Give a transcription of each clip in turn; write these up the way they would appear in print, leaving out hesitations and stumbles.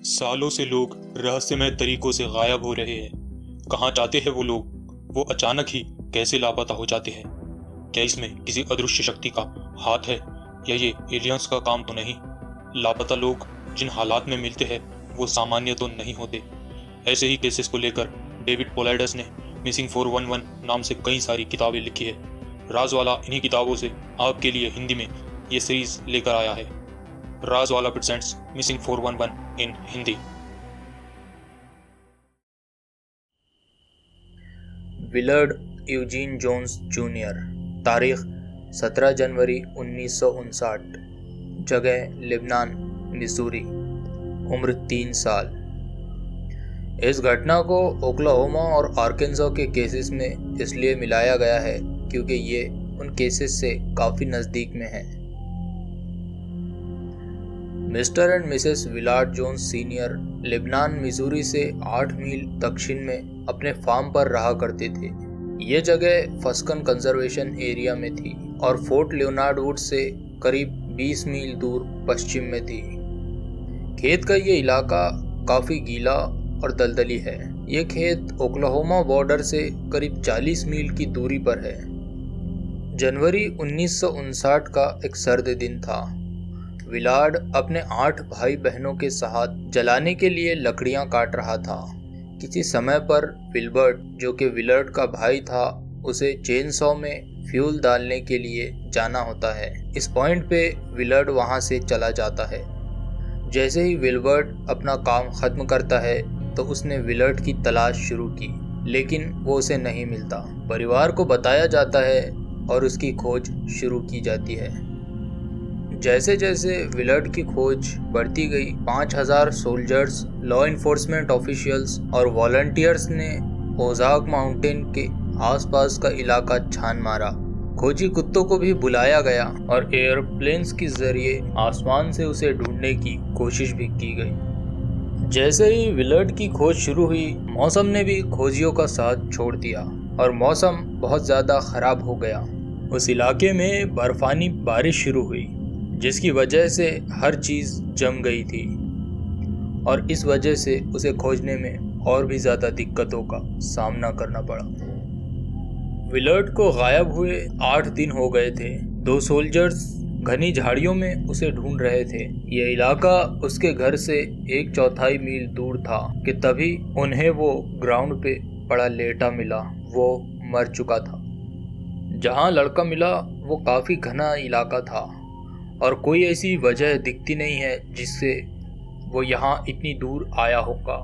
सालों से लोग रहस्यमय तरीकों से गायब हो रहे हैं। कहाँ जाते हैं वो लोग? वो अचानक ही कैसे लापता हो जाते हैं? क्या इसमें किसी अदृश्य शक्ति का हाथ है या ये एलियंस का काम तो नहीं? लापता लोग जिन हालात में मिलते हैं वो सामान्य तो नहीं होते। ऐसे ही केसेस को लेकर डेविड पोलाइडस ने मिसिंग 411 नाम से कई सारी किताबें लिखी है। राजवाला इन्हीं किताबों से आपके लिए हिंदी में ये सीरीज लेकर आया है। Rajwala presents missing 411 in Hindi. Willard Eugene Jones junior, तारीख 17 जनवरी 1959, जगह लेबनान, मिसूरी, उम्र 3 साल। इस घटना को ओक्लाहोमा और आर्कांसो के केसेस में इसलिए मिलाया गया है क्योंकि ये उन केसेस से काफ़ी नज़दीक में है। Mister and missus Willard Jones senior Lebanon, Missouri से 8 मील दक्षिण में अपने फार्म पर रहा करते थे। ये जगह फस्कन कंजर्वेशन एरिया में थी और फोर्ट लियोनार्ड वुड से करीब 20 मील दूर पश्चिम में थी। खेत का ये इलाका काफ़ी गीला और दलदली है। ये खेत ओक्लाहोमा बॉर्डर से करीब 40 मील की दूरी पर है। जनवरी 1959 का एक सर्द दिन था। विलार्ड अपने 8 भाई बहनों के साथ जलाने के लिए लकड़ियां काट रहा था। किसी समय पर विल्बर्ट, जो कि विलर्ड का भाई था, उसे चेनसॉ में फ्यूल डालने के लिए जाना होता है। इस पॉइंट पे विलर्ड वहां से चला जाता है। जैसे ही विल्बर्ट अपना काम खत्म करता है तो उसने विलर्ड की तलाश शुरू की, लेकिन वो उसे नहीं मिलता। परिवार को बताया जाता है और उसकी खोज शुरू की जाती है। जैसे जैसे विलर्ड की खोज बढ़ती गई, 5000 सोल्जर्स, लॉ इन्फोर्समेंट ऑफिशियल्स और वॉलंटियर्स ने ओजाक माउंटेन के आसपास का इलाका छान मारा। खोजी कुत्तों को भी बुलाया गया और एयरप्लेन्स के जरिए आसमान से उसे ढूंढने की कोशिश भी की गई। जैसे ही विलर्ड की खोज शुरू हुई, मौसम ने भी खोजियों का साथ छोड़ दिया और मौसम बहुत ज़्यादा ख़राब हो गया। उस इलाके में बर्फानी बारिश शुरू हुई, जिसकी वजह से हर चीज़ जम गई थी और इस वजह से उसे खोजने में और भी ज़्यादा दिक्कतों का सामना करना पड़ा। विलर्ड को गायब हुए 8 दिन हो गए थे। 2 सोल्जर्स घनी झाड़ियों में उसे ढूंढ रहे थे। यह इलाका उसके घर से 1/4 मील दूर था कि तभी उन्हें वो ग्राउंड पे पड़ा लेटा मिला। वो मर चुका था। जहाँ लड़का मिला वो काफ़ी घना इलाका था और कोई ऐसी वजह दिखती नहीं है जिससे वो यहाँ इतनी दूर आया होगा।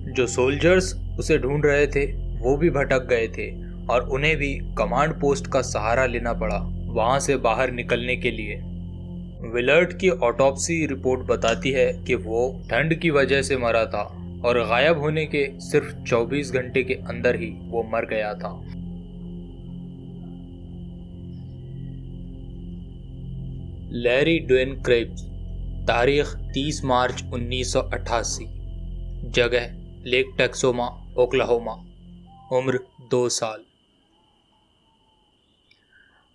जो सोल्जर्स उसे ढूंढ रहे थे वो भी भटक गए थे और उन्हें भी कमांड पोस्ट का सहारा लेना पड़ा वहाँ से बाहर निकलने के लिए। विलर्ड की ऑटोप्सी रिपोर्ट बताती है कि वो ठंड की वजह से मरा था और गायब होने के सिर्फ 24 घंटे के अंदर ही वो मर गया था। लैरी ड्वेन क्रेब्स, तारीख 30 मार्च 1988, जगह लेक टेक्सोमा, ओक्लाहोमा, उम्र 2 साल।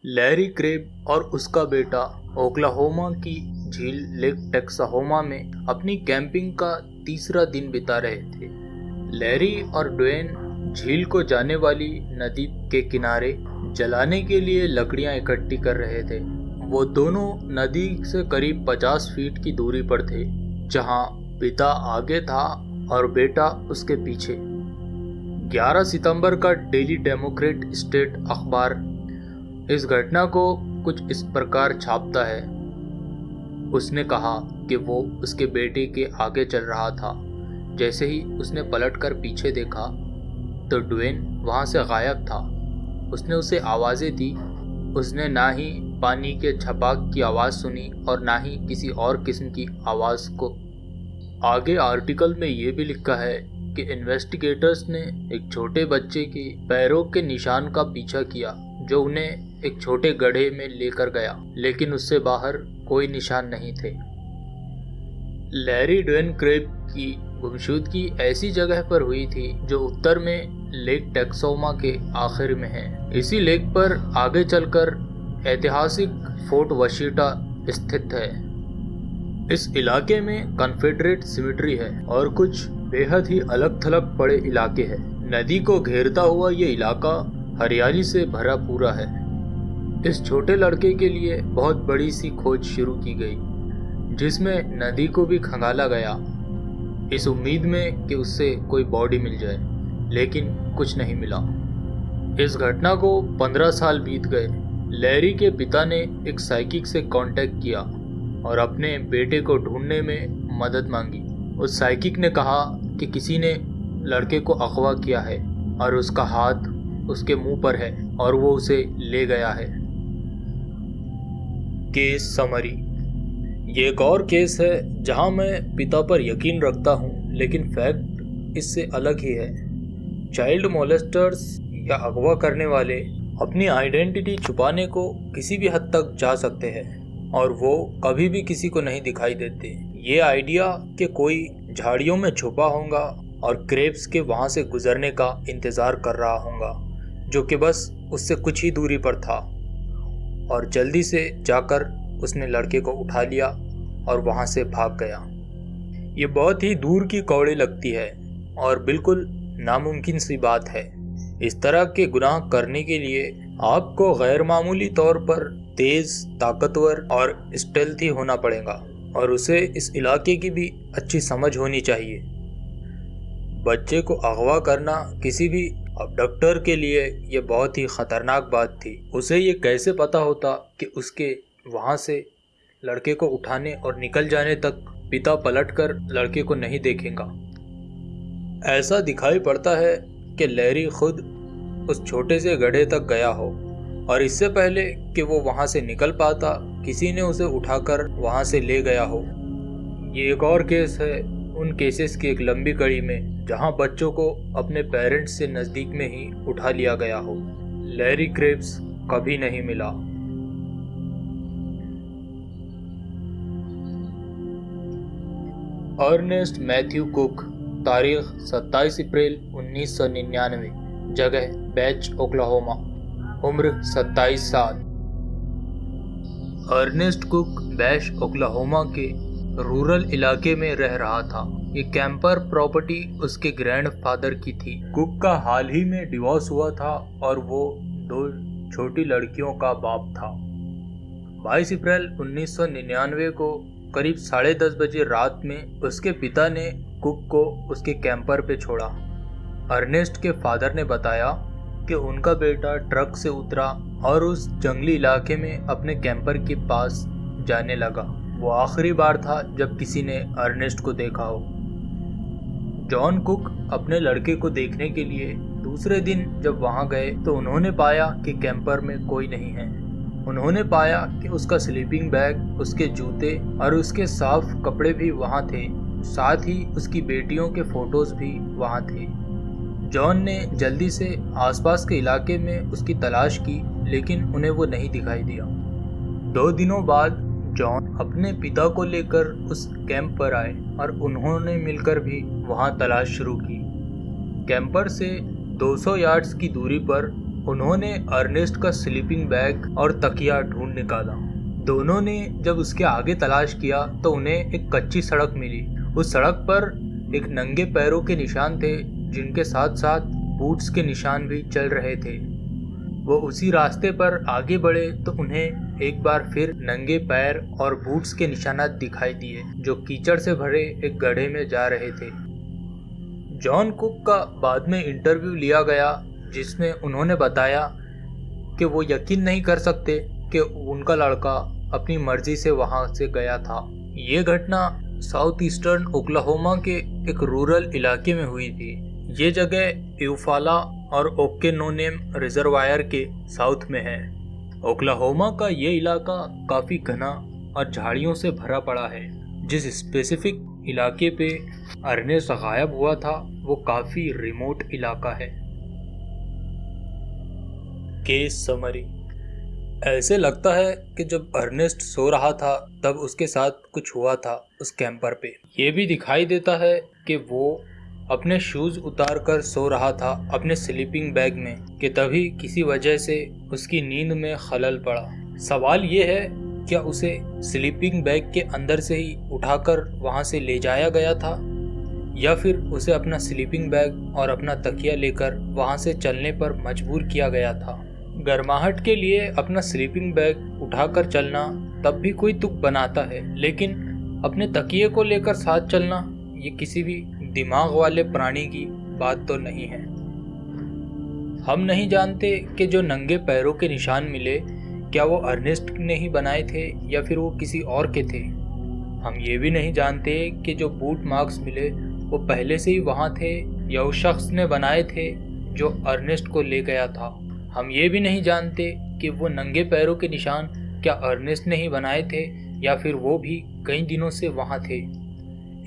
लैरी क्रेब और उसका बेटा ओक्लाहोमा की झील लेक टेक्साहोमा में अपनी कैंपिंग का तीसरा दिन बिता रहे थे। लैरी और ड्वेन झील को जाने वाली नदी के किनारे जलाने के लिए लकड़ियां इकट्ठी कर रहे थे। वो दोनों नदी से करीब 50 फीट की दूरी पर थे, जहां पिता आगे था और बेटा उसके पीछे। 11 सितंबर का डेली डेमोक्रेट स्टेट अखबार इस घटना को कुछ इस प्रकार छापता है। उसने कहा कि वो उसके बेटे के आगे चल रहा था। जैसे ही उसने पलटकर पीछे देखा तो ड्वेन वहाँ से गायब था। उसने उसे आवाज़ें दी। उसने ना ही पानी के छपाक की आवाज़ सुनी और ना ही किसी और किस्म की आवाज़ को। आगे आर्टिकल में ये भी लिखा है कि इन्वेस्टिगेटर्स ने एक छोटे बच्चे के पैरों के निशान का पीछा किया, जो उन्हें एक छोटे गड्ढे में लेकर गया, लेकिन उससे बाहर कोई निशान नहीं थे। लैरी ड्वेन क्रेब की गुमशुदगी ऐसी जगह पर हुई थी जो उत्तर में लेक टेक्सोमा के आखिर में है। इसी लेक पर आगे चलकर ऐतिहासिक फोर्ट वशीटा स्थित है। इस इलाके में कॉन्फेडरेट सिमेट्री है और कुछ बेहद ही अलग थलग पड़े इलाके हैं। नदी को घेरता हुआ ये इलाका हरियाली से भरा पूरा है। इस छोटे लड़के के लिए बहुत बड़ी सी खोज शुरू की गई, जिसमें नदी को भी खंगाला गया, इस उम्मीद में कि उससे कोई बॉडी मिल जाए, लेकिन कुछ नहीं मिला। इस घटना को 15 साल बीत गए। लैरी के पिता ने एक साइकिक से कांटेक्ट किया और अपने बेटे को ढूंढने में मदद मांगी। उस साइकिक ने कहा कि किसी ने लड़के को अगवा किया है और उसका हाथ उसके मुंह पर है और वो उसे ले गया है। Case summary. ये एक और केस है जहां मैं पिता पर यकीन रखता हूं, लेकिन फैक्ट इससे अलग ही है। चाइल्ड मोलेस्टर्स या अगवा करने वाले अपनी आइडेंटिटी छुपाने को किसी भी हद तक जा सकते हैं और वो कभी भी किसी को नहीं दिखाई देते। ये आइडिया कि कोई झाड़ियों में छुपा होगा और क्रेप्स के वहाँ से गुजरने का इंतज़ार कर रहा होगा, जो कि बस उससे कुछ ही दूरी पर था, और जल्दी से जाकर उसने लड़के को उठा लिया और वहाँ से भाग गया। ये बहुत ही दूर की कौड़ी लगती है और बिल्कुल नामुमकिन सी बात है। इस तरह के गुनाह करने के लिए आपको गैर मामूली तौर पर तेज, ताकतवर और स्टेल्थी होना पड़ेगा, और उसे इस इलाके की भी अच्छी समझ होनी चाहिए। बच्चे को अगवा करना किसी भी अबडक्टर के लिए ये बहुत ही ख़तरनाक बात थी। उसे ये कैसे पता होता कि उसके वहाँ से लड़के को उठाने और निकल जाने तक पिता पलटकर लड़के को नहीं देखेगा। ऐसा दिखाई पड़ता है कि लैरी खुद उस छोटे से गड्ढे तक गया हो और इससे पहले कि वो वहाँ से निकल पाता, किसी ने उसे उठाकर वहाँ से ले गया हो। ये एक और केस है उन केसेस की एक लंबी कड़ी में जहाँ बच्चों को अपने पेरेंट्स से नज़दीक में ही उठा लिया गया हो। लैरी क्रेप्स कभी नहीं मिला। अर्नेस्ट मैथ्यू कुक, तारीख 27 अप्रैल 1999, जगह बेच, ओक्लाहोमा, उम्र 27 साल। अर्नेस्ट कुक बेच, ओक्लाहोमा के रूरल इलाके में रह रहा था। ये कैंपर प्रॉपर्टी उसके ग्रैंडफादर की थी। कुक का हाल ही में डिवोर्स हुआ था और वो 2 छोटी लड़कियों का बाप था। 22 अप्रैल 1999 को करीब 10:30 बजे रात में उसके पिता ने कुक को उसके कैंपर पे छोड़ा। अर्नेस्ट के फादर ने बताया कि उनका बेटा ट्रक से उतरा और उस जंगली इलाके में अपने कैंपर के पास जाने लगा। वो आखिरी बार था जब किसी ने अर्नेस्ट को देखा हो। जॉन कुक अपने लड़के को देखने के लिए दूसरे दिन जब वहां गए तो उन्होंने पाया कि कैंपर में कोई नहीं है। उन्होंने पाया कि उसका स्लीपिंग बैग, उसके जूते और उसके साफ कपड़े भी वहां थे, साथ ही उसकी बेटियों के फोटोज भी वहां थे। जॉन ने जल्दी से आसपास के इलाके में उसकी तलाश की, लेकिन उन्हें वो नहीं दिखाई दिया। 2 दिनों बाद जॉन अपने पिता को लेकर उस कैंप पर आए और उन्होंने मिलकर भी वहां तलाश शुरू की। कैंपर से 200 यार्ड्स की दूरी पर उन्होंने अर्नेस्ट का स्लीपिंग बैग और तकिया ढूंढ निकाला। दोनों ने जब उसके आगे तलाश किया तो उन्हें एक कच्ची सड़क मिली। उस सड़क पर एक नंगे पैरों के निशान थे, जिनके साथ साथ बूट्स के निशान भी चल रहे थे। वो उसी रास्ते पर आगे बढ़े तो उन्हें एक बार फिर नंगे पैर और बूट्स के निशानात दिखाई दिए, जो कीचड़ से भरे एक गड्ढे में जा रहे थे। जॉन कुक का बाद में इंटरव्यू लिया गया, जिसमें उन्होंने बताया कि वो यकीन नहीं कर सकते कि उनका लड़का अपनी मर्जी से वहां से गया था। ये घटना साउथ ईस्टर्न ओक्लाहोमा के एक रूरल इलाके में हुई थी। ये जगह यूफाला और ओकेनोनेम रिजर्वायर के साउथ में है। ओक्लाहोमा का ये इलाका काफ़ी घना और झाड़ियों से भरा पड़ा है। जिस स्पेसिफिक इलाके पे अर्नेस्ट गायब हुआ था वो काफ़ी रिमोट इलाका है। Case summary. ऐसे लगता है कि जब अर्नेस्ट सो रहा था तब उसके साथ कुछ हुआ था उस कैंपर पे। ये भी दिखाई देता है कि वो अपने शूज़ उतार कर सो रहा था अपने स्लीपिंग बैग में, कि तभी किसी वजह से उसकी नींद में खलल पड़ा। सवाल ये है क्या उसे स्लीपिंग बैग के अंदर से ही उठाकर वहां से ले जाया गया था, या फिर उसे अपना स्लीपिंग बैग और अपना तकिया लेकर वहां से चलने पर मजबूर किया गया था। गर्माहट के लिए अपना स्लीपिंग बैग उठाकर चलना तब भी कोई तुक बनाता है, लेकिन अपने तकिए को लेकर साथ चलना ये किसी भी दिमाग वाले प्राणी की बात तो नहीं है। हम नहीं जानते कि जो नंगे पैरों के निशान मिले क्या वो अर्नेस्ट ने ही बनाए थे या फिर वो किसी और के थे। हम ये भी नहीं जानते कि जो बूट मार्क्स मिले वो पहले से ही वहाँ थे या उस शख्स ने बनाए थे जो अर्नेस्ट को ले गया था। हम ये भी नहीं जानते कि वो नंगे पैरों के निशान क्या अर्नेस्ट ने ही बनाए थे या फिर वो भी कई दिनों से वहाँ थे।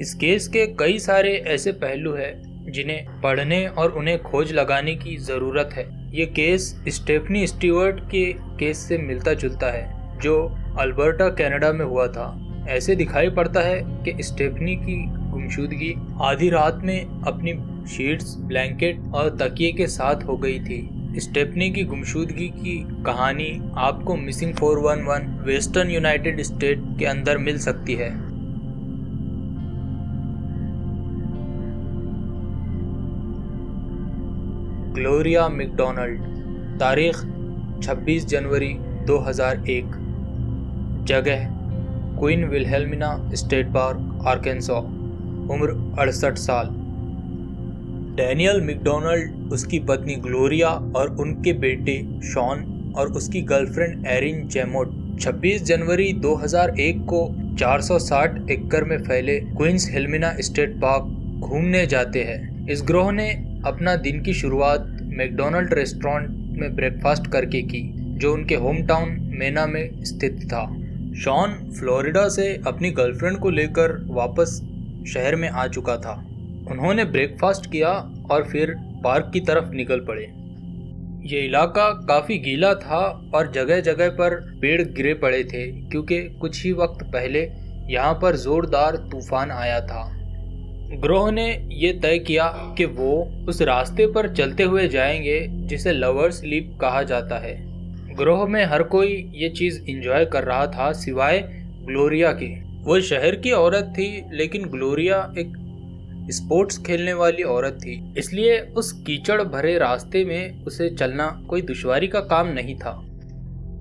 इस केस के कई सारे ऐसे पहलू हैं जिन्हें पढ़ने और उन्हें खोज लगाने की ज़रूरत है। ये केस स्टेफनी स्टीवर्ट के केस से मिलता जुलता है जो अल्बर्टा कनाडा में हुआ था। ऐसे दिखाई पड़ता है कि स्टेफनी की गुमशुदगी आधी रात में अपनी शीट्स, ब्लैंकेट और तकिए के साथ हो गई थी। स्टेफनी की गुमशुदगी की कहानी आपको मिसिंग 411 वेस्टर्न यूनाइटेड स्टेट के अंदर मिल सकती है। ग्लोरिया मैकडॉनल्ड, तारीख 26 जनवरी 2001, जगह क्वीन विल्हेल्मिना स्टेट पार्क, आर्कांसो, उम्र 68 साल। डैनियल मैकडॉनल्ड, उसकी पत्नी ग्लोरिया और उनके बेटे शॉन और उसकी गर्लफ्रेंड एरिन जेमोट 26 जनवरी 2001 को 460 एकड़ में फैले क्वींस हेल्मिना स्टेट पार्क घूमने जाते हैं। इस ग्रोह ने अपना दिन की शुरुआत मैकडॉनल्ड रेस्टोरेंट में ब्रेकफास्ट करके की जो उनके होम टाउन मेना में स्थित था। शॉन फ्लोरिडा से अपनी गर्लफ्रेंड को लेकर वापस शहर में आ चुका था। उन्होंने ब्रेकफास्ट किया और फिर पार्क की तरफ निकल पड़े। ये इलाका काफ़ी गीला था और जगह जगह पर पेड़ गिरे पड़े थे क्योंकि कुछ ही वक्त पहले यहाँ पर ज़ोरदार तूफान आया था। ग्रोह ने ये तय किया कि वो उस रास्ते पर चलते हुए जाएंगे जिसे लवर्स लीप कहा जाता है। ग्रोह में हर कोई ये चीज़ एंजॉय कर रहा था सिवाय ग्लोरिया के। वो शहर की औरत थी लेकिन ग्लोरिया एक स्पोर्ट्स खेलने वाली औरत थी, इसलिए उस कीचड़ भरे रास्ते में उसे चलना कोई दुश्वारी का काम नहीं था।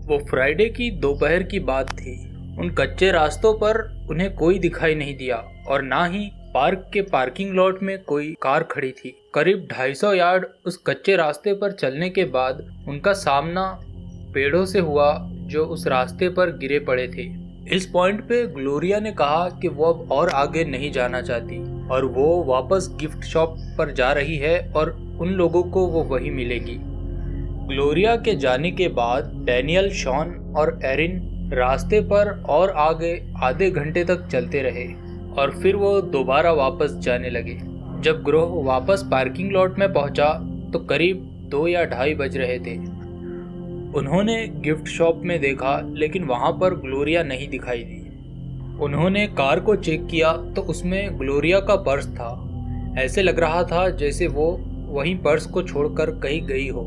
वो फ्राइडे की दोपहर की बात थी। उन कच्चे रास्तों पर उन्हें कोई दिखाई नहीं दिया और ना ही पार्क के पार्किंग लॉट में कोई कार खड़ी थी। करीब 250 यार्ड उस कच्चे रास्ते पर चलने के बाद उनका सामना पेड़ों से हुआ जो उस रास्ते पर गिरे पड़े थे। इस पॉइंट पे ग्लोरिया ने कहा कि वो अब और आगे नहीं जाना चाहती और वो वापस गिफ्ट शॉप पर जा रही है और उन लोगों को वो वहीं मिलेगी। ग्लोरिया के जाने के बाद डैनियल, शॉन और एरिन रास्ते पर और आगे आधे घंटे तक चलते रहे और फिर वो दोबारा वापस जाने लगे। जब ग्रोह वापस पार्किंग लॉट में पहुंचा तो करीब 2 या 2:30 बज रहे थे। उन्होंने गिफ्ट शॉप में देखा लेकिन वहां पर ग्लोरिया नहीं दिखाई दी। उन्होंने कार को चेक किया तो उसमें ग्लोरिया का पर्स था। ऐसे लग रहा था जैसे वो वहीं पर्स को छोड़कर कहीं गई हो।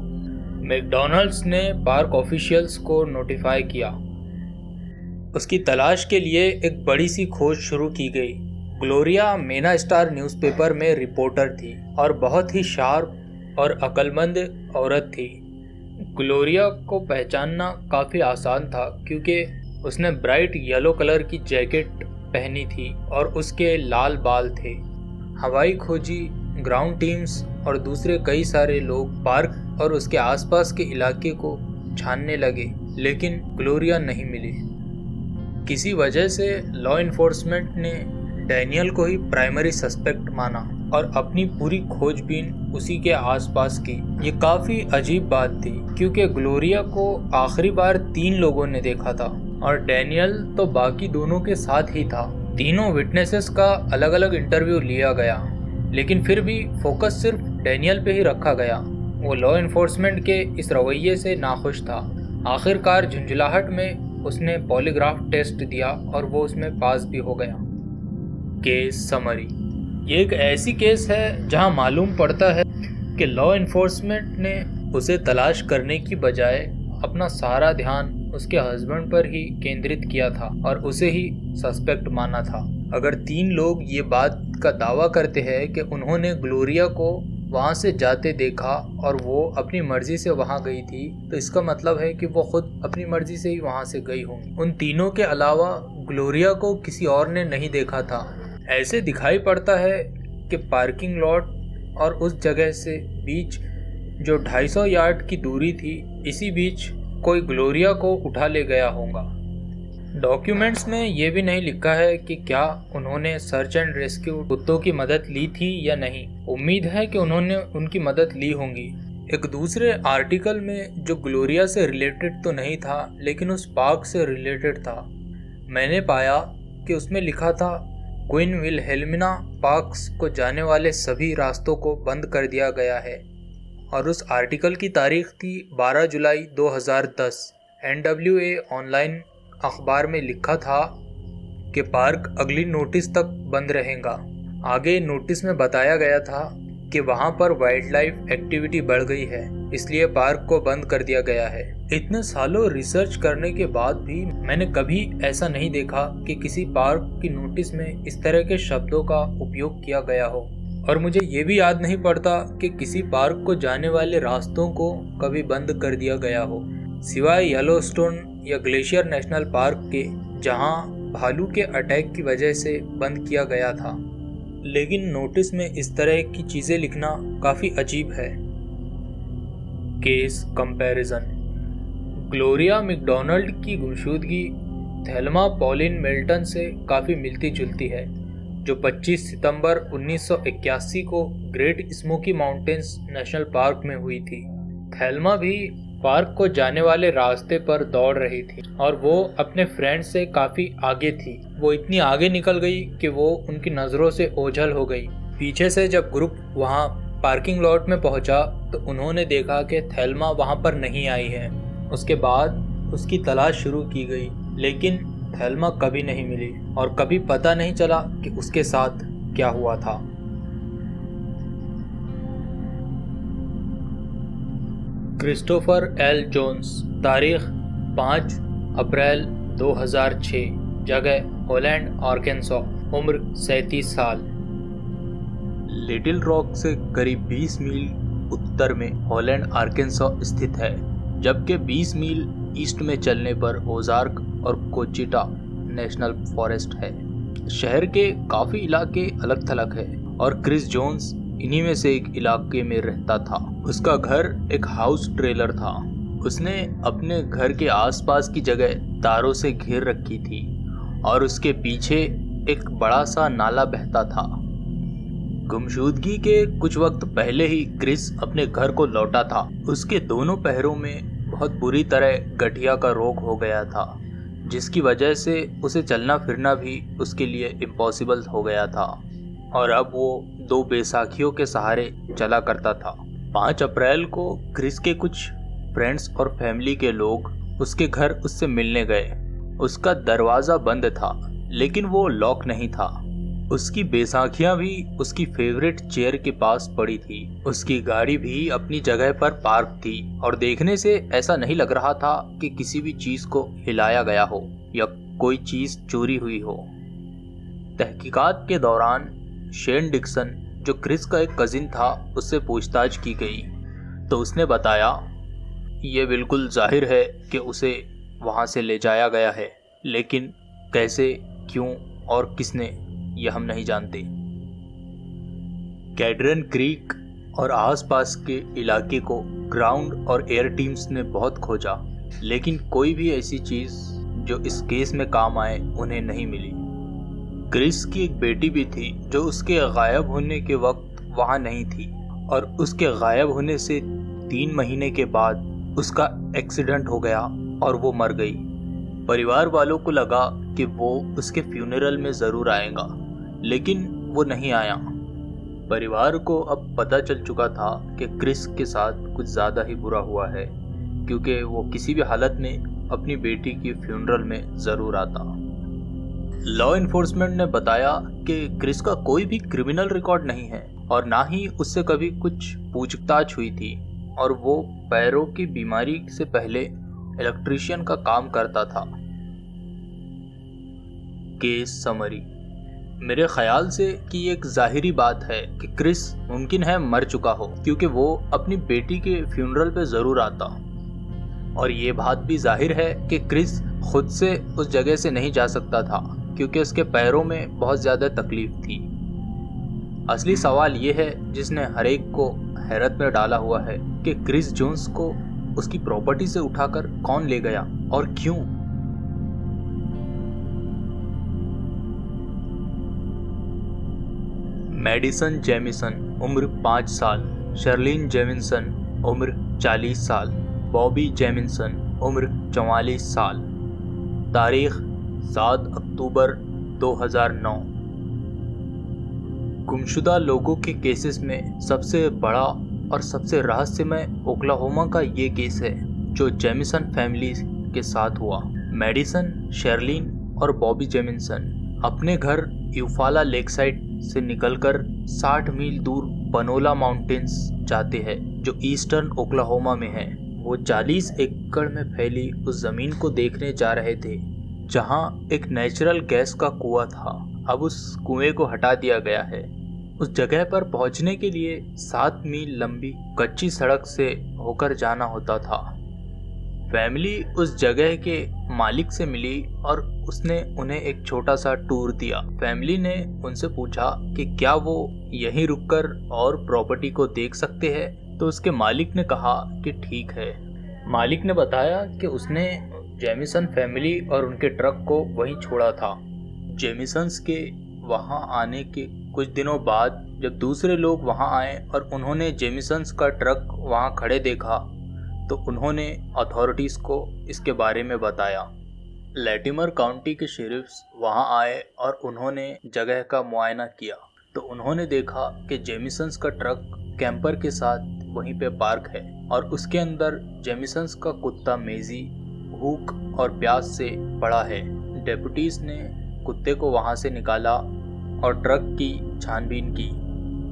मैकडॉनल्ड्स ने पार्क ऑफिशियल्स को नोटिफाई किया। उसकी तलाश के लिए एक बड़ी सी खोज शुरू की गई। ग्लोरिया मेना स्टार न्यूज़पेपर में रिपोर्टर थी और बहुत ही शार्प और अक्लमंद औरत थी। ग्लोरिया को पहचानना काफ़ी आसान था क्योंकि उसने ब्राइट येलो कलर की जैकेट पहनी थी और उसके लाल बाल थे। हवाई खोजी, ग्राउंड टीम्स और दूसरे कई सारे लोग पार्क और उसके आसपास के इलाके को छानने लगे लेकिन ग्लोरिया नहीं मिली। किसी वजह से लॉ इन्फोर्समेंट ने डैनियल को ही प्राइमरी सस्पेक्ट माना और अपनी पूरी खोजबीन उसी के आसपास की। ये काफ़ी अजीब बात थी क्योंकि ग्लोरिया को आखिरी बार 3 लोगों ने देखा था और डैनियल तो बाकी दोनों के साथ ही था। तीनों विटनेसेस का अलग अलग इंटरव्यू लिया गया लेकिन फिर भी फोकस सिर्फ डैनियल पे ही रखा गया। वो लॉ इन्फोर्समेंट के इस रवैये से नाखुश था। आखिरकार झुंझलाहट में उसने पॉलीग्राफ टेस्ट दिया और वो उसमें पास भी हो गया। Case summary. ये एक ऐसी केस है जहां मालूम पड़ता है कि लॉ इन्फोर्समेंट ने उसे तलाश करने की बजाय अपना सारा ध्यान उसके हस्बैंड पर ही केंद्रित किया था और उसे ही सस्पेक्ट माना था। अगर 3 लोग ये बात का दावा करते हैं कि उन्होंने ग्लोरिया को वहाँ से जाते देखा और वो अपनी मर्जी से वहाँ गई थी, तो इसका मतलब है कि वो खुद अपनी मर्जी से ही वहाँ से गई होंगी। उन तीनों के अलावा ग्लोरिया को किसी और ने नहीं देखा था। ऐसे दिखाई पड़ता है कि पार्किंग लॉट और उस जगह से बीच जो 250 यार्ड की दूरी थी, इसी बीच कोई ग्लोरिया को उठा ले गया होगा। डॉक्यूमेंट्स में ये भी नहीं लिखा है कि क्या उन्होंने सर्च एंड रेस्क्यू कुत्तों की मदद ली थी या नहीं। उम्मीद है कि उन्होंने उनकी मदद ली होंगी। एक दूसरे आर्टिकल में जो ग्लोरिया से रिलेटेड तो नहीं था लेकिन उस पार्क से रिलेटेड था, मैंने पाया कि उसमें लिखा था क्वीन विल्हेल्मिना पार्क्स को जाने वाले सभी रास्तों को बंद कर दिया गया है। और उस आर्टिकल की तारीख थी 12 जुलाई 2010। NWA ऑनलाइन अखबार में लिखा था कि पार्क अगली नोटिस तक बंद रहेगा। आगे नोटिस में बताया गया था कि वहाँ पर वाइल्ड लाइफ एक्टिविटी बढ़ गई है, इसलिए पार्क को बंद कर दिया गया है। इतने सालों रिसर्च करने के बाद भी मैंने कभी ऐसा नहीं देखा कि किसी पार्क की नोटिस में इस तरह के शब्दों का उपयोग किया गया हो। और मुझे ये भी याद नहीं पड़ता कि किसी पार्क को जाने वाले रास्तों को कभी बंद कर दिया गया हो, सिवाय येलोस्टोन या ग्लेशियर नेशनल पार्क के, जहां भालू के अटैक की वजह से बंद किया गया था। लेकिन नोटिस में इस तरह की चीज़ें लिखना काफ़ी अजीब है। Case comparison. ग्लोरिया मैकडॉनल्ड की गुमशुदगी थेल्मा पॉलिन मिल्टन से काफ़ी मिलती जुलती है, जो 25 सितंबर 1981 को great smoky mountains national park में हुई थी। थेल्मा भी पार्क को जाने वाले रास्ते पर दौड़ रही थी और वो अपने फ्रेंड से काफ़ी आगे थी। वो इतनी आगे निकल गई कि वो उनकी नज़रों से ओझल हो गई। पीछे से जब ग्रुप वहाँ पार्किंग लॉट में पहुँचा तो उन्होंने देखा कि थेल्मा वहाँ पर नहीं आई है। उसके बाद उसकी तलाश शुरू की गई, लेकिन थेल्मा कभी नहीं मिली और कभी पता नहीं चला कि उसके साथ क्या हुआ था। क्रिस्टोफर एल जोन्स, तारीख 5 अप्रैल 2006, जगह हॉलैंड आर्कांसो, उम्र 37 साल। लिटिल रॉक से करीब 20 मील उत्तर में हॉलैंड आर्कांसो स्थित है, जबकि 20 मील ईस्ट में चलने पर ओजार्क और कोचिटा नेशनल फॉरेस्ट है। शहर के काफ़ी इलाके अलग थलग है और क्रिस जोन्स इन्हीं में से एक इलाके में रहता था। उसका घर एक हाउस ट्रेलर था। उसने अपने घर के आसपास की जगह तारों से घेर रखी थी और उसके पीछे एक बड़ा सा नाला बहता था। गुमशुदगी के कुछ वक्त पहले ही क्रिस अपने घर को लौटा था। उसके दोनों पैरों में बहुत बुरी तरह गठिया का रोग हो गया था, जिसकी वजह से उसे चलना फिरना भी उसके लिए इम्पॉसिबल हो गया था और अब वो 2 बैसाखियों के सहारे चला करता था। 5 अप्रैल को क्रिस के कुछ फ्रेंड्स और फैमिली के लोग उसके घर उससे मिलने गए। उसका दरवाज़ा बंद था, लेकिन वो लॉक नहीं था। उसकी बैसाखियाँ भी उसकी फेवरेट चेयर के पास पड़ी थी। उसकी गाड़ी भी अपनी जगह पर पार्क थी और देखने से ऐसा नहीं लग रहा था कि किसी भी चीज़ को हिलाया गया हो या कोई चीज़ चोरी हुई हो। तहकीकात के दौरान शेन डिक्सन, जो क्रिस का एक कजिन था, उससे पूछताछ की गई तो उसने बताया, ये बिल्कुल जाहिर है कि उसे वहाँ से ले जाया गया है, लेकिन कैसे, क्यों और किसने, ये हम नहीं जानते। कैड्रन क्रीक और आसपास के इलाके को ग्राउंड और एयर टीम्स ने बहुत खोजा, लेकिन कोई भी ऐसी चीज़ जो इस केस में काम आए उन्हें नहीं मिली। क्रिस की एक बेटी भी थी जो उसके गायब होने के वक्त वहाँ नहीं थी और उसके गायब होने से 3 महीने के बाद उसका एक्सीडेंट हो गया और वो मर गई। परिवार वालों को लगा कि वो उसके फ्यूनरल में ज़रूर आएगा, लेकिन वो नहीं आया। परिवार को अब पता चल चुका था कि क्रिस के साथ कुछ ज़्यादा ही बुरा हुआ है, क्योंकि वो किसी भी हालत में अपनी बेटी की फ्यूनरल में ज़रूर आता। लॉ इन्फोर्समेंट ने बताया कि क्रिस का कोई भी क्रिमिनल रिकॉर्ड नहीं है और ना ही उससे कभी कुछ पूछताछ हुई थी और वो पैरों की बीमारी से पहले इलेक्ट्रीशियन का काम करता था। Case summary. मेरे ख्याल से कि एक जाहिरी बात है कि क्रिस मुमकिन है मर चुका हो, क्योंकि वो अपनी बेटी के फ्यूनरल पे ज़रूर आता। और ये बात भी जाहिर है कि क्रिस खुद से उस जगह से नहीं जा सकता था, क्योंकि उसके पैरों में बहुत ज़्यादा तकलीफ थी। असली सवाल ये है जिसने हर एक को हैरत में डाला हुआ है कि क्रिस जोन्स को उसकी प्रॉपर्टी से उठाकर कौन ले गया और क्यों। मैडिसन जेमिसन उम्र 5 साल, शर्लिन जेमिसन उम्र 40 साल, बॉबी जेमिसन उम्र 44 साल। तारीख 7 अक्टूबर 2009। गुमशुदा लोगों के केसेस में सबसे बड़ा और सबसे रहस्यमय ओक्लाहोमा का ये केस है जो जेमिसन फैमिली के साथ हुआ। मैडिसन, शर्लिन और बॉबी जेमिसन अपने घर यूफाला लेकसाइड से निकलकर 60 मील दूर पनोला माउंटेन्स जाते हैं जो ईस्टर्न ओक्लाहोमा में है। वो 40 एकड़ में फैली उस जमीन को देखने जा रहे थे जहां एक नेचुरल गैस का कुआं था। अब उस कुएं को हटा दिया गया है। उस जगह पर पहुंचने के लिए 7 मील लंबी कच्ची सड़क से होकर जाना होता था। फैमिली उस जगह के मालिक से मिली और उसने उन्हें एक छोटा सा टूर दिया। फैमिली ने उनसे पूछा कि क्या वो यहीं रुककर और प्रॉपर्टी को देख सकते हैं, तो उसके मालिक ने कहा कि ठीक है। मालिक ने बताया कि उसने जेमिसन फैमिली और उनके ट्रक को वहीं छोड़ा था। जेमिसन्स के वहां आने के कुछ दिनों बाद जब दूसरे लोग वहां आए और उन्होंने जेमिसन्स का ट्रक वहां खड़े देखा तो उन्होंने अथॉरिटीज़ को इसके बारे में बताया। लैटिमर काउंटी के शेरिफ्स वहां आए और उन्होंने जगह का मुआयना किया तो उन्होंने देखा कि जेमिसन्स का ट्रक कैंपर के साथ वहीं पे पार्क है और उसके अंदर जेमिसन्स का कुत्ता मेजी भूख और प्यास से पड़ा है। डेप्यूटीज ने कुत्ते को वहां से निकाला और ट्रक की छानबीन की।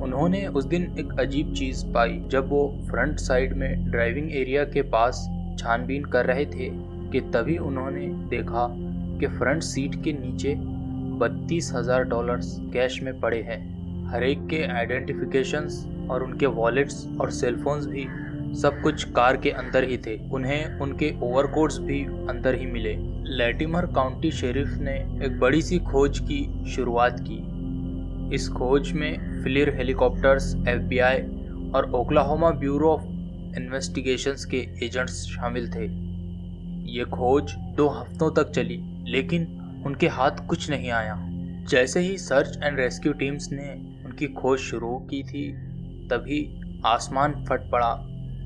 उन्होंने उस दिन एक अजीब चीज़ पाई। जब वो फ्रंट साइड में ड्राइविंग एरिया के पास छानबीन कर रहे थे कि तभी उन्होंने देखा कि फ्रंट सीट के नीचे $32,000 कैश में पड़े हैं। हर एक के आइडेंटिफिकेशंस और उनके वॉलेट्स और सेलफोन्स भी सब कुछ कार के अंदर ही थे। उन्हें उनके ओवरकोट्स भी अंदर ही मिले। लैटिमर काउंटी शेरिफ ने एक बड़ी सी खोज की शुरुआत की। इस खोज में फ्लिर हेलीकॉप्टर्स, FBI और ओक्लाहोमा ब्यूरो ऑफ इन्वेस्टिगेशंस के एजेंट्स शामिल थे। ये खोज 2 हफ्तों तक चली लेकिन उनके हाथ कुछ नहीं आया। जैसे ही सर्च एंड रेस्क्यू टीम्स ने उनकी खोज शुरू की थी तभी आसमान फट पड़ा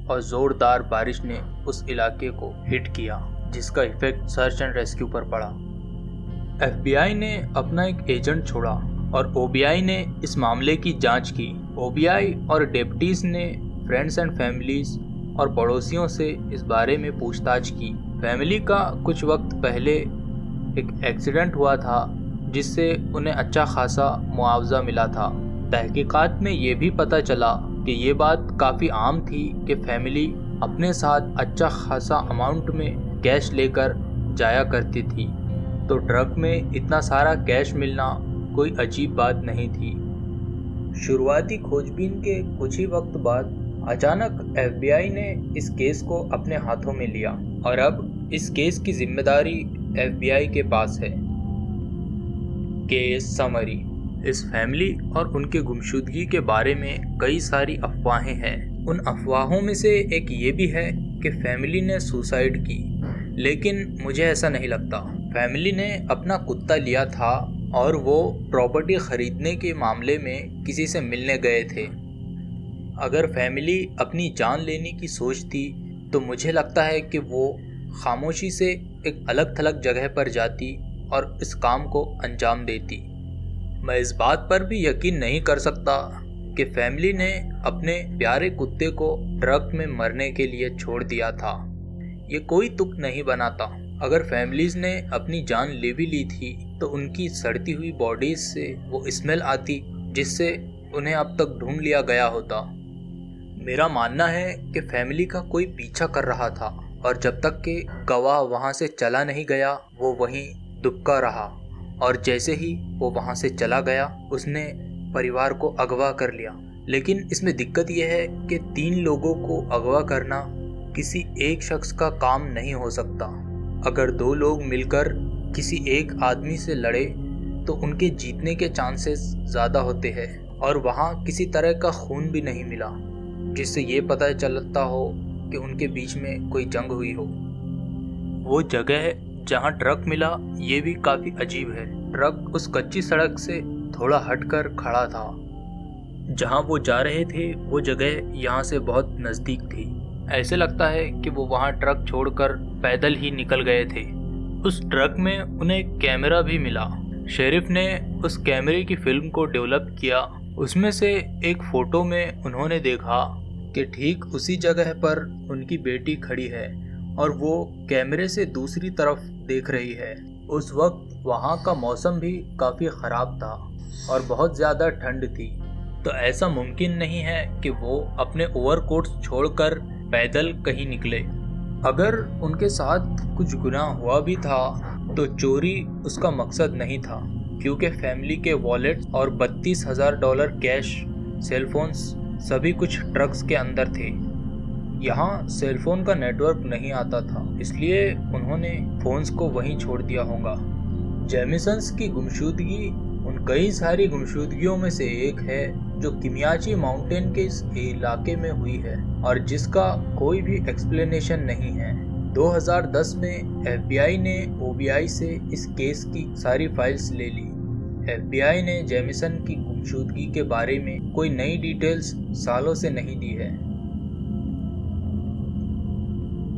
और ज़ोरदार बारिश ने उस इलाके को हिट किया जिसका इफेक्ट सर्च एंड रेस्क्यू पर पड़ा। FBI ने अपना एक एजेंट छोड़ा और OBI ने इस मामले की जांच की। OBI और डेप्यूटीज ने फ्रेंड्स एंड फैमिलीज और पड़ोसियों से इस बारे में पूछताछ की। फैमिली का कुछ वक्त पहले एक एक्सीडेंट हुआ था जिससे उन्हें अच्छा खासा मुआवजा मिला था। तहकीकात में ये भी पता चला कि ये बात काफ़ी आम थी कि फैमिली अपने साथ अच्छा खासा अमाउंट में कैश लेकर जाया करती थी, तो ट्रक में इतना सारा कैश मिलना कोई अजीब बात नहीं थी। शुरुआती खोजबीन के कुछ ही वक्त बाद अचानक FBI ने इस केस को अपने हाथों में लिया और अब इस केस की जिम्मेदारी FBI के पास है। Case summary. इस फैमिली और उनके गुमशुदगी के बारे में कई सारी अफवाहें हैं। उन अफवाहों में से एक ये भी है कि फैमिली ने सुसाइड की, लेकिन मुझे ऐसा नहीं लगता। फैमिली ने अपना कुत्ता लिया था और वो प्रॉपर्टी खरीदने के मामले में किसी से मिलने गए थे। अगर फैमिली अपनी जान लेने की सोचती तो मुझे लगता है कि वो खामोशी से एक अलग थलग जगह पर जाती और इस काम को अंजाम देती। मैं इस बात पर भी यकीन नहीं कर सकता कि फैमिली ने अपने प्यारे कुत्ते को ट्रक में मरने के लिए छोड़ दिया था। ये कोई तुक नहीं बनाता। अगर फैमिलीज ने अपनी जान ले भी ली थी तो उनकी सड़ती हुई बॉडीज से वो स्मेल आती जिससे उन्हें अब तक ढूंढ लिया गया होता। मेरा मानना है कि फैमिली का कोई पीछा कर रहा था और जब तक कि गवाह वहाँ से चला नहीं गया वो वहीं दुबका रहा, और जैसे ही वो वहाँ से चला गया उसने परिवार को अगवा कर लिया। लेकिन इसमें दिक्कत यह है कि 3 लोगों को अगवा करना किसी एक शख्स का काम नहीं हो सकता। अगर 2 लोग मिलकर किसी एक आदमी से लड़े तो उनके जीतने के चांसेस ज़्यादा होते हैं, और वहाँ किसी तरह का खून भी नहीं मिला जिससे ये पता चलता हो कि उनके बीच में कोई जंग हुई हो। वो जगह जहाँ ट्रक मिला ये भी काफ़ी अजीब है। ट्रक उस कच्ची सड़क से थोड़ा हटकर खड़ा था। जहाँ वो जा रहे थे वो जगह यहाँ से बहुत नज़दीक थी। ऐसे लगता है कि वो वहाँ ट्रक छोड़कर पैदल ही निकल गए थे। उस ट्रक में उन्हें एक कैमरा भी मिला। शेरिफ ने उस कैमरे की फिल्म को डेवलप किया। उसमें से एक फ़ोटो में उन्होंने देखा कि ठीक उसी जगह पर उनकी बेटी खड़ी है और वो कैमरे से दूसरी तरफ देख रही है। उस वक्त वहाँ का मौसम भी काफ़ी ख़राब था और बहुत ज़्यादा ठंड थी, तो ऐसा मुमकिन नहीं है कि वो अपने ओवरकोट्स छोड़कर पैदल कहीं निकले। अगर उनके साथ कुछ गुनाह हुआ भी था तो चोरी उसका मकसद नहीं था, क्योंकि फैमिली के वॉलेट और $32,000 कैश, सेलफोन्स सभी कुछ ट्रक्स के अंदर थे। यहाँ सेलफोन का नेटवर्क नहीं आता था, इसलिए उन्होंने फ़ोन्स को वहीं छोड़ दिया होगा। जेमिसन्स की गुमशुदगी उन कई सारी गुमशुदगियों में से एक है जो किमियाची माउंटेन के इस इलाके में हुई है और जिसका कोई भी एक्सप्लेनेशन नहीं है। 2010 में FBI ने OBI से इस केस की सारी फाइल्स ले ली। FBI ने जेमिसन की गुमशुदगी के बारे में कोई नई डिटेल्स सालों से नहीं दी है।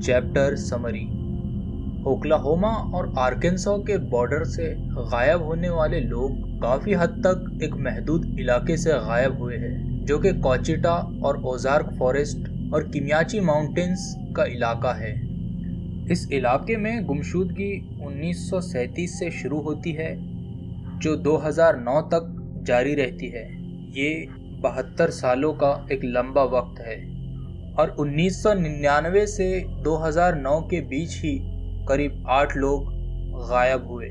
Chapter summary. ओक्लाहोमा और आर्कांसो के बॉर्डर से गायब होने वाले लोग काफ़ी हद तक एक महदूद इलाके से गायब हुए हैं, जो कि कोचिटा और ओजार्क फॉरेस्ट और किमियाची माउंटेन्स का इलाका है। इस इलाके में गुमशुदगी 1937 से शुरू होती है जो 2009 तक जारी रहती है। ये 72 सालों का एक लंबा वक्त है और 1999 से 2009 के बीच ही करीब 8 लोग गायब हुए।